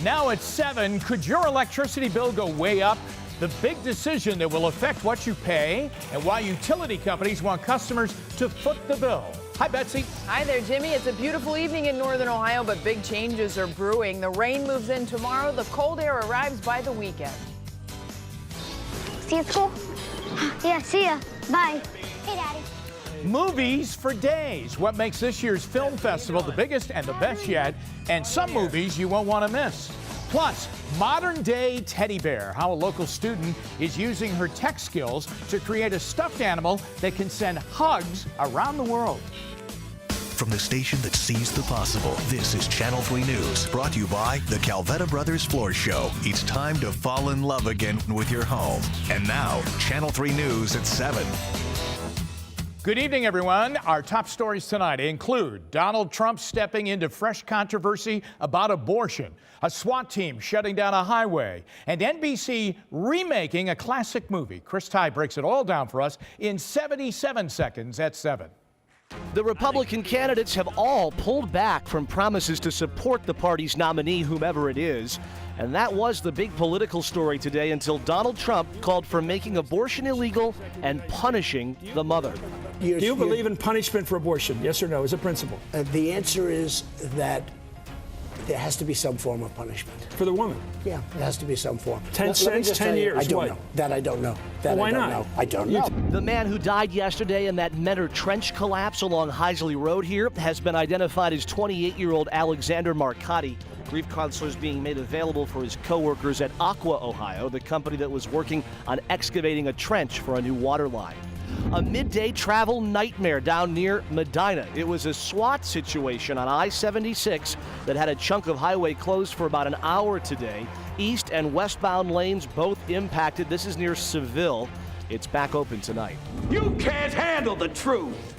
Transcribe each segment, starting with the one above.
Now at 7, could your electricity bill go way up? The big decision that will affect what you pay and why utility companies want customers to foot the bill. Hi, Betsy. Hi there, Jimmy. It's a beautiful evening in northern Ohio, but big changes are brewing. The rain moves in tomorrow. The cold air arrives by the weekend. See you at school? Yeah, see ya. Bye. Hey, Daddy. Movies for days. What makes this year's film festival the biggest and the best yet, and some movies you won't want to miss. Plus, modern day teddy bear, how a local student is using her tech skills to create a stuffed animal that can send hugs around the world. From the station that sees the possible, this is Channel 3 News, brought to you by the Calvetta Brothers Floor Show. It's time to fall in love again with your home. And now, Channel 3 News at 7. Good evening, everyone. Our top stories tonight include Donald Trump stepping into fresh controversy about abortion, a SWAT team shutting down a highway, and NBC remaking a classic movie. Chris Ty breaks it all down for us in 77 seconds at 7. The Republican candidates have all pulled back from promises to support the party's nominee, whomever it is. And that was the big political story today until Donald Trump called for making abortion illegal and punishing the mother. Do you believe in punishment for abortion? Yes or no, as a principle? The answer is that there has to be some form of punishment. For the woman? Yeah, there has to be some form. 10 cents, 10 years. I don't know. That I don't know. That why I don't not? know. I don't know. The man who died yesterday in that Menor Trench collapse along Heisley Road here has been identified as 28-year-old Alexander Marcotti. Grief counselors being made available for his co-workers at Aqua, Ohio, the company that was working on excavating a trench for a new water line. A midday travel nightmare down near Medina. It was a SWAT situation on I-76 that had a chunk of highway closed for about an hour today. East and westbound lanes both impacted. This is near Seville. It's back open tonight. You can't handle the truth.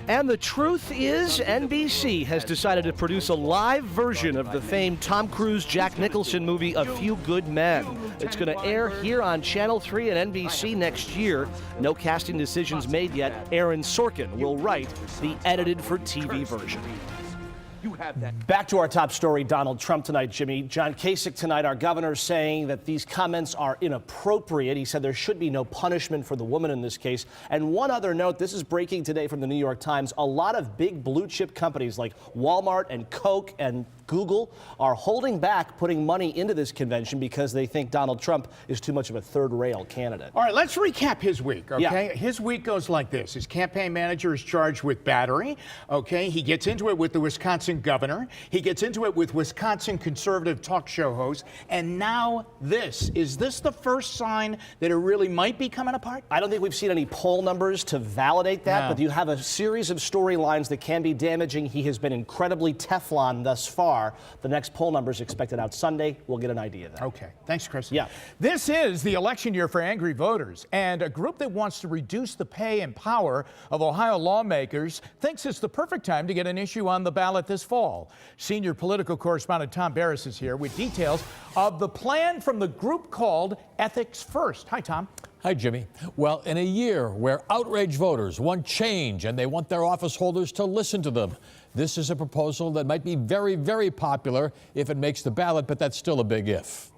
And the truth is, NBC has decided to produce a live version of the famed Tom Cruise, Jack Nicholson movie, A Few Good Men. It's going to air here on Channel 3 and NBC next year. No casting decisions made yet. Aaron Sorkin will write the edited-for-TV version. Back to our top story, Donald Trump tonight, Jimmy. John Kasich tonight, our governor, saying that these comments are inappropriate. He said there should be no punishment for the woman in this case. And one other note, this is breaking today from the New York Times. A lot of big blue chip companies like Walmart and Coke and Google are holding back putting money into this convention because they think Donald Trump is too much of a third-rail candidate. All right, let's recap his week, okay? Yeah. His week goes like this. His campaign manager is charged with battery, okay? He gets into it with the Wisconsin governor. He gets into it with Wisconsin conservative talk show hosts. And now this. Is this the first sign that it really might be coming apart? I don't think we've seen any poll numbers to validate that, No. but you have a series of storylines that can be damaging. He has been incredibly Teflon thus far. The next poll numbers expected out Sunday. We'll get an idea then. Okay. Thanks, Chris. Yeah. This is the election year for angry voters, and a group that wants to reduce the pay and power of Ohio lawmakers thinks it's the perfect time to get an issue on the ballot this fall. Senior political correspondent Tom Barris is here with details of the plan from the group called Ethics First. Hi, Tom. Hi, Jimmy. Well, in a year where outraged voters want change and they want their office holders to listen to them, this is a proposal that might be very, very popular if it makes the ballot, but that's still a big if.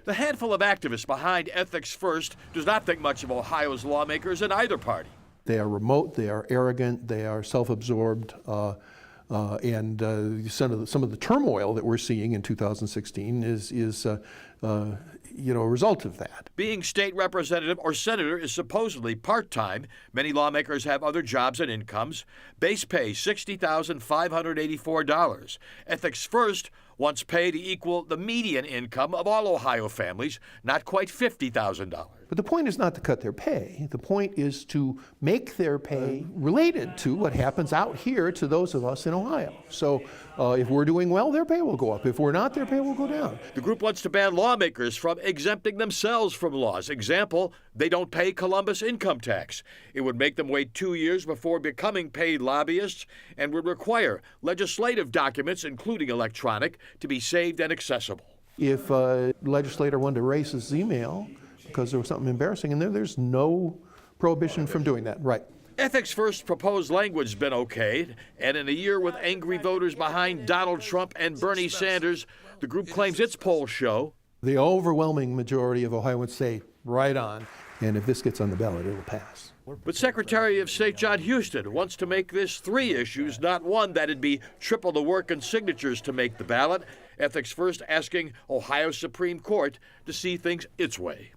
The handful of activists behind Ethics First does not think much of Ohio's lawmakers in either party. They are remote, they are arrogant, they are self-absorbed, and some of the turmoil that we're seeing in 2016 is a result of that. Being state representative or senator is supposedly part-time. Many lawmakers have other jobs and incomes. Base pay $60,584. Ethics First wants pay to equal the median income of all Ohio families, not quite $50,000. But the point is not to cut their pay. The point is to make their pay related to what happens out here to those of us in Ohio. So if we're doing well, their pay will go up. If we're not, their pay will go down. The group wants to ban lawmakers from exempting themselves from laws. Example, they don't pay Columbus income tax. It would make them wait 2 years before becoming paid lobbyists and would require legislative documents, including electronic, to be saved and accessible. If a legislator wanted to erase his email because there was something embarrassing in there, there's no prohibition from doing that. Right. Ethics First's proposed language has been okayed, and in a year with angry voters behind Donald Trump and Bernie Sanders, the group claims its polls show the overwhelming majority of Ohioans say right on, and if this gets on the ballot, it'll pass. But Secretary of State John Huston wants to make this 3 issues, not one. That'd be triple the work and signatures to make the ballot. Ethics First asking Ohio Supreme Court to see things its way.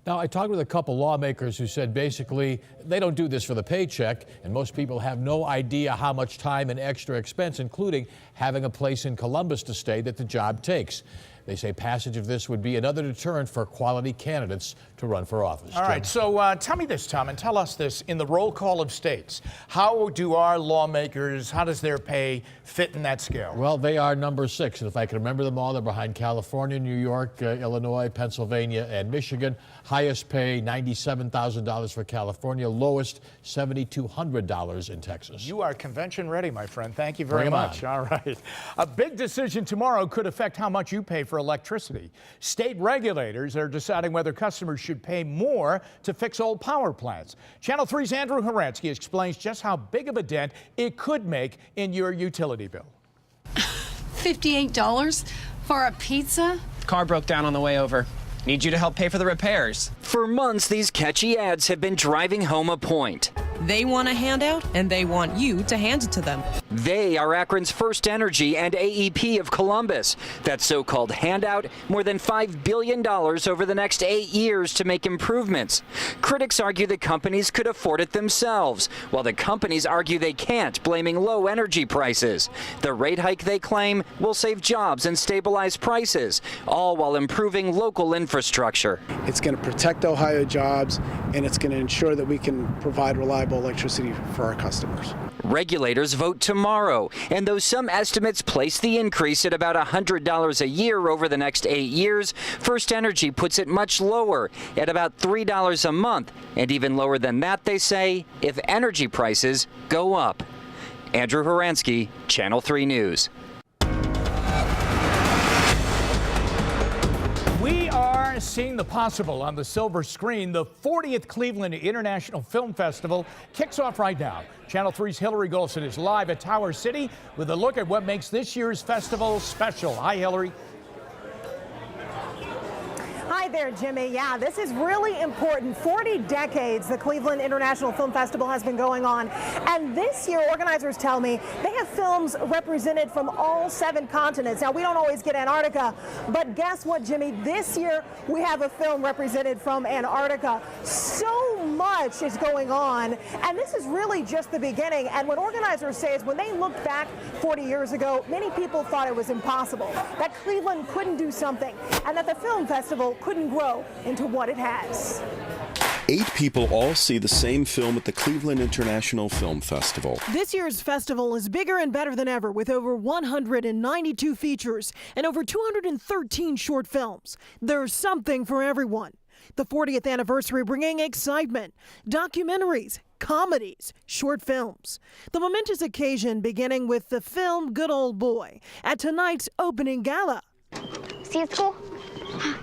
Now, I talked with a couple lawmakers who said basically they don't do this for the paycheck, and most people have no idea how much time and extra expense, including having a place in Columbus to stay, that the job takes. They say passage of this would be another deterrent for quality candidates to run for office. All right, so tell me this, Tom, and tell us this. In the roll call of states, how do our lawmakers, how does their pay fit in that scale? Well, they are number 6, and if I can remember them all, they're behind California, New York, Illinois, Pennsylvania, and Michigan. Highest pay, $97,000 for California. Lowest, $7,200 in Texas. You are convention ready, my friend. Thank you very much. All right. A big decision tomorrow could affect how much you pay for electricity. State regulators are deciding whether customers should pay more to fix old power plants. Channel 3's Andrew Horansky explains just how big of a dent it could make in your utility bill. $58 for a pizza? Car broke down on the way over. Need you to help pay for the repairs. For months, these catchy ads have been driving home a point. They want a handout, and they want you to hand it to them. They are Akron's First Energy and AEP of Columbus. That so-called handout, more than $5 billion over the next 8 years to make improvements. Critics argue the companies could afford it themselves, while the companies argue they can't, blaming low energy prices. The rate hike, they claim, will save jobs and stabilize prices, all while improving local infrastructure. It's going to protect Ohio jobs, and it's going to ensure that we can provide reliable electricity for our customers. Regulators vote tomorrow, and though some estimates place the increase at about $100 a year over the next 8 years, First Energy puts it much lower, at about $3 a month, and even lower than that, they say, if energy prices go up. Andrew Horansky, Channel 3 News. We are seeing the possible on the silver screen. The 40th Cleveland International Film Festival kicks off right now. Channel 3's Hillary Golson is live at Tower City with a look at what makes this year's festival special. Hi, Hillary. Hi there, Jimmy. Yeah, this is really important. 40 decades the Cleveland International Film Festival has been going on. And this year, organizers tell me they have films represented from all 7 continents. Now, we don't always get Antarctica, but guess what, Jimmy? This year, we have a film represented from Antarctica. So much is going on, and this is really just the beginning. And what organizers say is when they look back 40 years ago, many people thought it was impossible, that Cleveland couldn't do something, and that the film festival couldn't grow into what it has. 8 people all see the same film at the Cleveland International Film Festival. This year's festival is bigger and better than ever, with over 192 features and over 213 short films. There's something for everyone. The 40th anniversary bringing excitement, documentaries, comedies, short films. The momentous occasion beginning with the film Good Old Boy at tonight's opening gala. See you at school?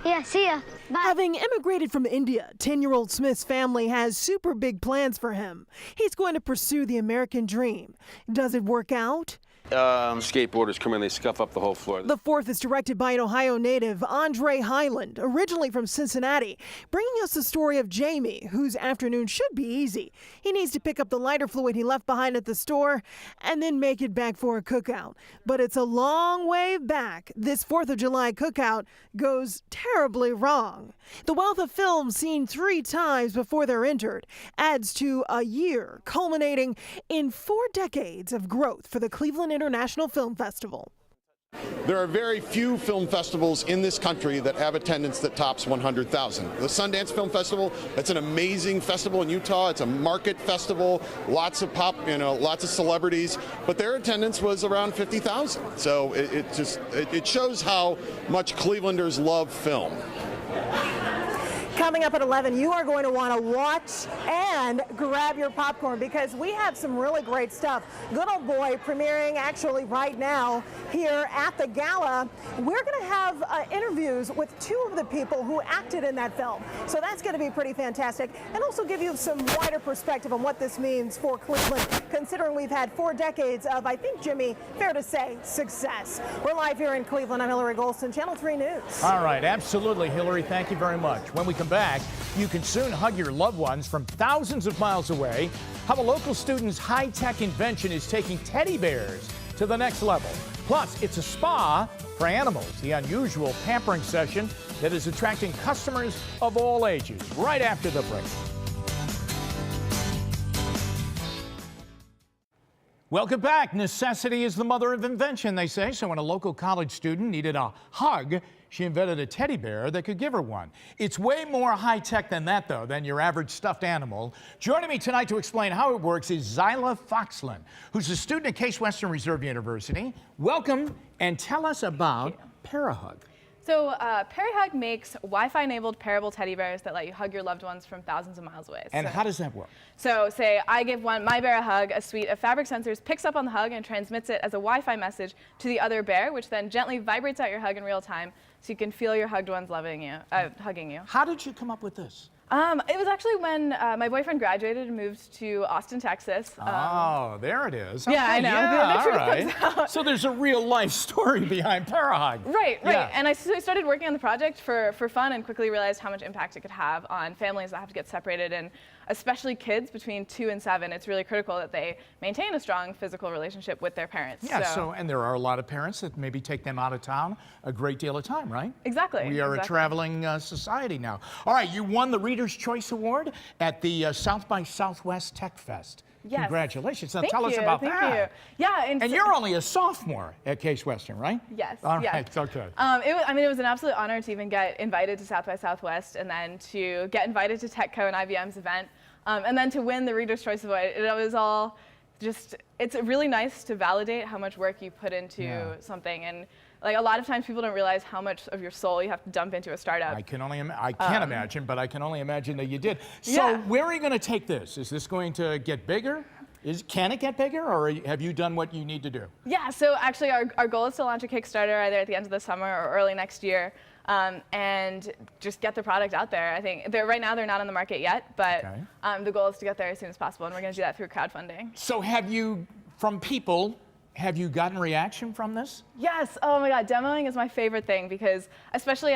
Yeah, see ya. Bye. Having immigrated from India, 10-year-old Smith's family has super big plans for him. He's going to pursue the American dream. Does it work out? Skateboarders come in, they scuff up the whole floor. The 4th is directed by an Ohio native, Andre Highland, originally from Cincinnati, bringing us the story of Jamie, whose afternoon should be easy. He needs to pick up the lighter fluid he left behind at the store and then make it back for a cookout. But it's a long way back. This 4th of July cookout goes terribly wrong. The wealth of films seen 3 times before they're entered adds to a year, culminating in 4 decades of growth for the Cleveland International Film Festival. There are very few film festivals in this country that have attendance that tops 100,000. The Sundance Film Festival, that's an amazing festival in Utah. It's a market festival, lots of lots of celebrities, but their attendance was around 50,000. So it shows how much Clevelanders love film. Coming up at 11, you are going to want to watch and grab your popcorn because we have some really great stuff. Good Old Boy premiering actually right now here at the gala. We're going to have interviews with two of the people who acted in that film. So that's going to be pretty fantastic, and also give you some wider perspective on what this means for Cleveland, considering we've had 4 decades of, I think, Jimmy, fair to say, success. We're live here in Cleveland. I'm Hillary Golston, Channel 3 News. All right, absolutely, Hillary. Thank you very much. When we come back, you can soon hug your loved ones from thousands of miles away. How a local student's high-tech invention is taking teddy bears to the next level. Plus, it's a spa for animals, the unusual pampering session that is attracting customers of all ages. Right after the break. Welcome back. Necessity is the mother of invention, they say. So when a local college student needed a hug, she invented a teddy bear that could give her one. It's way more high-tech than that, though, than your average stuffed animal. Joining me tonight to explain how it works is Zyla Foxland, who's a student at Case Western Reserve University. Welcome, and tell us about Parahug. So Parahug makes Wi-Fi-enabled pairable teddy bears that let you hug your loved ones from thousands of miles away. And how does that work? So say I give my bear a hug, a suite of fabric sensors picks up on the hug and transmits it as a Wi-Fi message to the other bear, which then gently vibrates out your hug in real time so you can feel your hugged ones hugging you. How did you come up with this? It was actually when my boyfriend graduated and moved to Austin, Texas. Oh, there it is. Yeah, Okay, I know. Yeah, The truth all right. comes out. So there's a real life story behind Parahug. Right. Yeah. And I started working on the project for fun and quickly realized how much impact it could have on families that have to get separated, and especially kids between 2 and 7. It's really critical that they maintain a strong physical relationship with their parents. Yeah, and there are a lot of parents that maybe take them out of town a great deal of time, right? Exactly. We are a traveling society now. All right, you won the Reader's Choice Award at the South by Southwest Tech Fest. Yes. Congratulations. Now Thank tell us you, about thank that. You. Yeah, and you're only a sophomore at Case Western, right? Yes. All yes. right, okay. It was an absolute honor to even get invited to South by Southwest, and then to get invited to TechCo and IBM's event, and then to win the Reader's Choice Award. It was all just, it's really nice to validate how much work you put into something. And like a lot of times people don't realize how much of your soul you have to dump into a startup. I can't imagine, but I can only imagine that you did. So where are you going to take this? Is this going to get bigger? Can it get bigger, or have you done what you need to do? Yeah, so actually our goal is to launch a Kickstarter either at the end of the summer or early next year, and just get the product out there. I think right now they're not on the market yet, but the goal is to get there as soon as possible, and we're going to do that through crowdfunding. So have you gotten reaction from this? Yes. Oh my God, demoing is my favorite thing because especially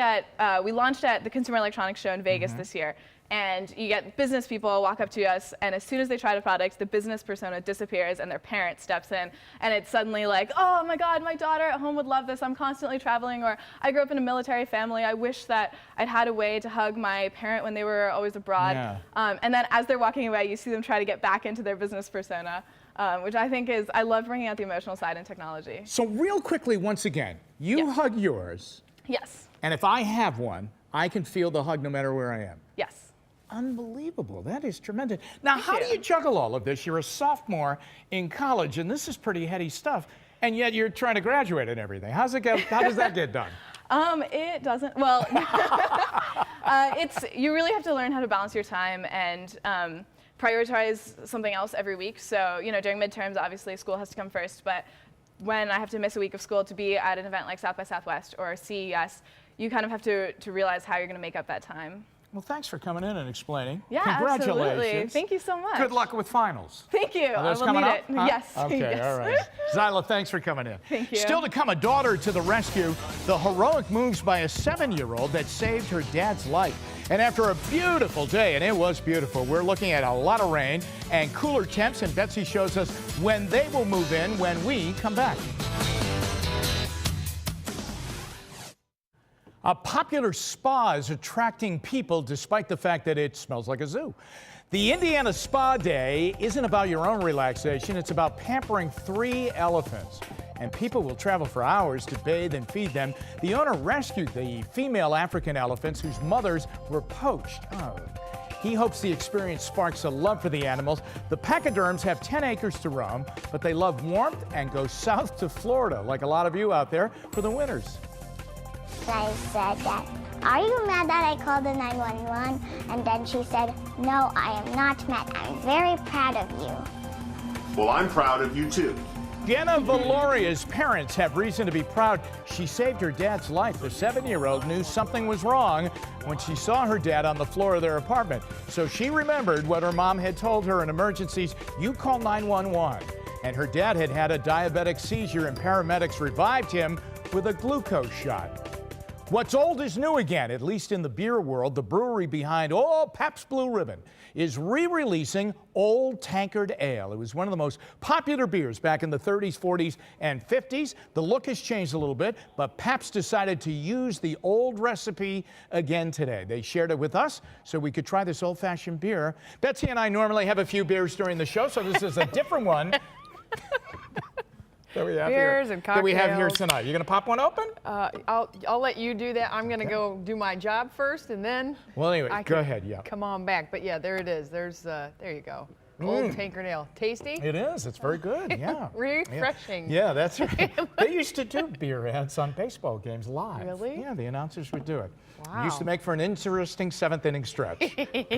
we launched at the Consumer Electronics Show in Vegas this year. And you get business people walk up to us, and as soon as they try the product, the business persona disappears and their parent steps in. And it's suddenly like, oh my God, my daughter at home would love this. I'm constantly traveling, or I grew up in a military family. I wish that I'd had a way to hug my parent when they were always abroad. Yeah. And then as they're walking away, you see them try to get back into their business persona, which I think is, I love bringing out the emotional side in technology. So real quickly, once again, you hug yours. Yes. And if I have one, I can feel the hug no matter where I am. Yes. Unbelievable. That is tremendous. Now, how do you juggle all of this? You're a sophomore in college, and this is pretty heady stuff, and yet you're trying to graduate and everything. How does that get done? It doesn't. Well, you really have to learn how to balance your time and prioritize something else every week. So, during midterms, obviously, school has to come first, but when I have to miss a week of school to be at an event like South by Southwest or CES, you kind of have to realize how you're going to make up that time. Well, thanks for coming in and explaining. Yeah, Congratulations. absolutely. Thank you so much. Good luck with finals. Thank you. Are those I will coming need up? it. Huh? Yes. Okay, yes. all right. Zyla, thanks for coming in. Thank you. Still to come, a daughter to the rescue. The heroic moves by a 7-year-old that saved her dad's life. And after a beautiful day, and it was beautiful, we're looking at a lot of rain and cooler temps, and Betsy shows us when they will move in when we come back. A popular spa is attracting people despite the fact that it smells like a zoo. The Indiana Spa Day isn't about your own relaxation, it's about pampering 3 elephants. And people will travel for hours to bathe and feed them. The owner rescued the female African elephants whose mothers were poached. Oh. He hopes the experience sparks a love for the animals. The pachyderms have 10 acres to roam, but they love warmth and go south to Florida, like a lot of you out there, for the winters. I said that "Are you mad that I called the 911?" And then she said, "No, I am not mad. I'm very proud of you." Well, I'm proud of you too. Jenna Valoria's parents have reason to be proud. She saved her dad's life. The 7-year-old knew something was wrong when she saw her dad on the floor of their apartment. So she remembered what her mom had told her in emergencies: you call 911. And her dad had had a diabetic seizure, and paramedics revived him with a glucose shot. What's old is new again, at least in the beer world. The brewery behind Pabst Blue Ribbon is re-releasing Old Tankard Ale. It was one of the most popular beers back in the 30s, 40s, and 50s. The look has changed a little bit, but Pabst decided to use the old recipe again today. They shared it with us so we could try this old-fashioned beer. Betsy and I normally have a few beers during the show, so this is a different one. That we have Beers here, and cocktails. that we have here tonight. You gonna pop one open? I'll let you do that. I'm gonna go do my job first, and then. Well, anyway, I go can ahead. Yeah. Come on back. But yeah, there it is. There you go. Old Tankard Ale. Tasty? It is. It's very good. Yeah. Refreshing. Yeah, that's right. They used to do beer ads on baseball games live. Really? Yeah, the announcers would do it. Wow. It used to make for an interesting 7th-inning stretch.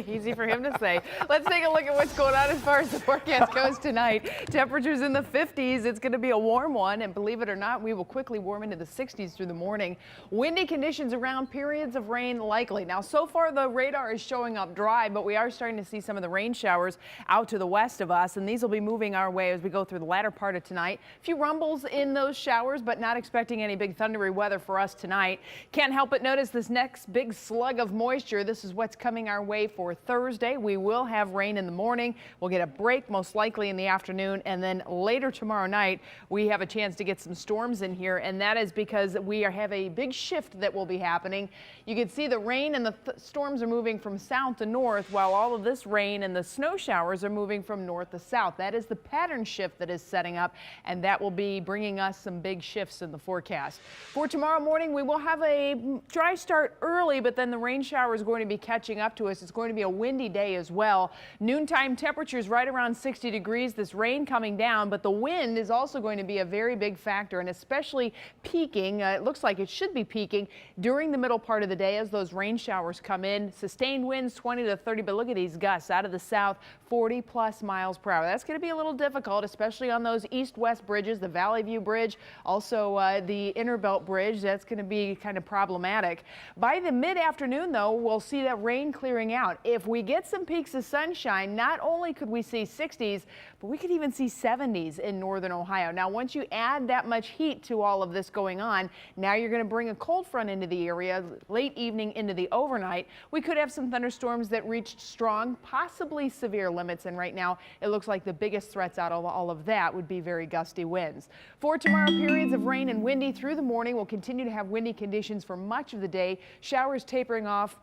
Easy for him to say. Let's take a look at what's going on as far as the forecast goes tonight. Temperatures in the 50s. It's going to be a warm one, and believe it or not, we will quickly warm into the 60s through the morning. Windy conditions around, periods of rain likely. Now, so far the radar is showing up dry, but we are starting to see some of the rain showers out to the west of us, and these will be moving our way as we go through the latter part of tonight. A few rumbles in those showers, but not expecting any big thundery weather for us tonight. Can't help but notice this next big slug of moisture. This is what's coming our way for Thursday. We will have rain in the morning. We'll get a break most likely in the afternoon, and then later tomorrow night we have a chance to get some storms in here, and that is because we have a big shift that will be happening. You can see the rain and the storms are moving from south to north, while all of this rain and the snow showers are moving from north to south. That is the pattern shift that is setting up, and that will be bringing us some big shifts in the forecast. For tomorrow morning, we will have a dry start early, but then the rain shower is going to be catching up to us. It's going to be a windy day as well. Noontime temperatures right around 60 degrees. This rain coming down, but the wind is also going to be a very big factor, and especially peaking. It looks like it should be peaking during the middle part of the day as those rain showers come in. Sustained winds 20 to 30, but look at these gusts out of the south, 40+ miles per hour. That's going to be a little difficult, especially on those east-west bridges, the Valley View Bridge, also the Inner Belt Bridge. That's going to be kind of problematic. By the mid-afternoon, though, we'll see that rain clearing out. If we get some peaks of sunshine, not only could we see 60s, but we could even see 70s in northern Ohio. Now, once you add that much heat to all of this going on, now you're going to bring a cold front into the area late evening into the overnight. We could have some thunderstorms that reached strong, possibly severe limits, and right now it looks like the biggest threats out of all of that would be very gusty winds. For tomorrow, periods of rain and windy through the morning. We'll continue to have windy conditions for much of the day. Showers tapering off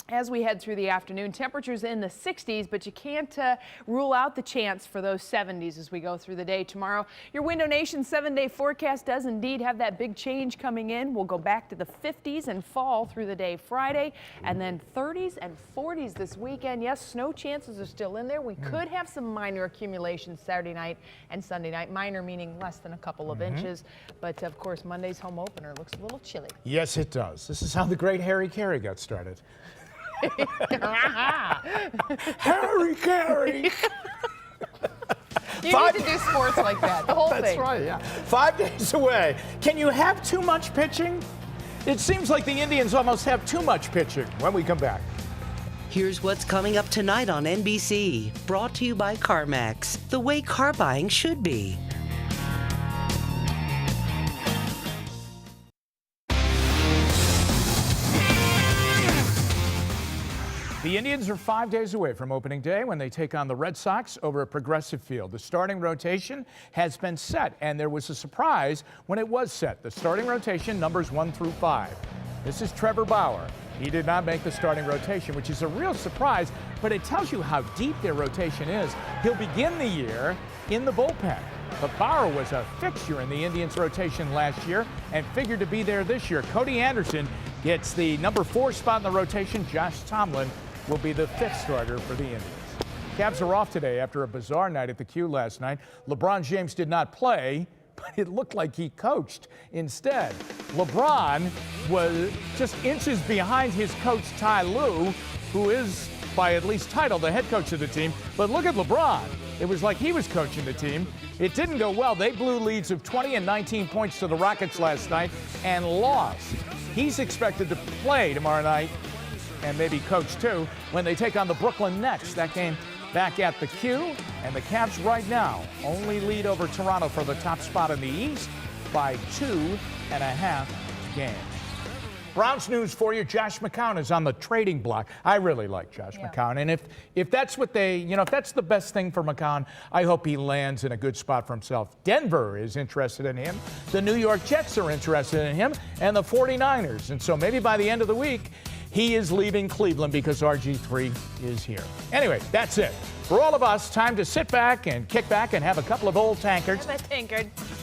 as we head through the afternoon. Temperatures in the 60s, but you can't rule out the chance for those 70s as we go through the day tomorrow. Your Window Nation 7-day forecast does indeed have that big change coming in. We'll go back to the 50s and fall through the day Friday, and then 30s and 40s this weekend. Yes, snow chances are still in there. We could have some minor accumulations Saturday night and Sunday night. Minor meaning less than a couple of inches, but of course Monday's home opener looks a little chilly. Yes, it does. This is how the great Harry Carey got started. Harry Carey. You need to do sports like that, the whole thing. That's right, yeah. 5 days away. Can you have too much pitching? It seems like the Indians almost have too much pitching. When we come back. Here's what's coming up tonight on NBC. Brought to you by CarMax, the way car buying should be. The Indians are 5 days away from opening day when they take on the Red Sox over at Progressive Field. The starting rotation has been set, and there was a surprise when it was set. The starting rotation, numbers 1 through 5. This is Trevor Bauer. He did not make the starting rotation, which is a real surprise, but it tells you how deep their rotation is. He'll begin the year in the bullpen. But Bauer was a fixture in the Indians' rotation last year and figured to be there this year. Cody Anderson gets the number 4 spot in the rotation. Josh Tomlin will be the 5th starter for the Indians. Cavs are off today after a bizarre night at the Q last night. LeBron James did not play, but it looked like he coached instead. LeBron was just inches behind his coach, Ty Lue, who is, by at least title, the head coach of the team. But look at LeBron. It was like he was coaching the team. It didn't go well. They blew leads of 20 and 19 points to the Rockets last night and lost. He's expected to play tomorrow night, and maybe coach too, when they take on the Brooklyn Nets. That game back at the Q, and the Cavs right now only lead over Toronto for the top spot in the East by 2.5 games. Browns news for you. Josh McCown is on the trading block. I really like Josh McCown, and if that's what they, if that's the best thing for McCown, I hope he lands in a good spot for himself. Denver is interested in him. The New York Jets are interested in him, and the 49ers. And so maybe by the end of the week, he is leaving Cleveland because RG3 is here. Anyway, that's it. For all of us, time to sit back and kick back and have a couple of old tankards.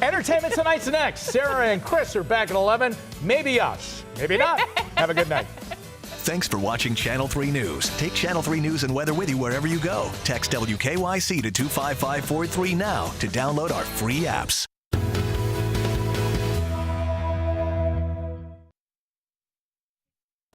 Entertainment Tonight's next. Sarah and Chris are back at 11. Maybe us. Maybe not. Have a good night. Thanks for watching Channel 3 News. Take Channel 3 News and weather with you wherever you go. Text WKYC to 25543 now to download our free apps.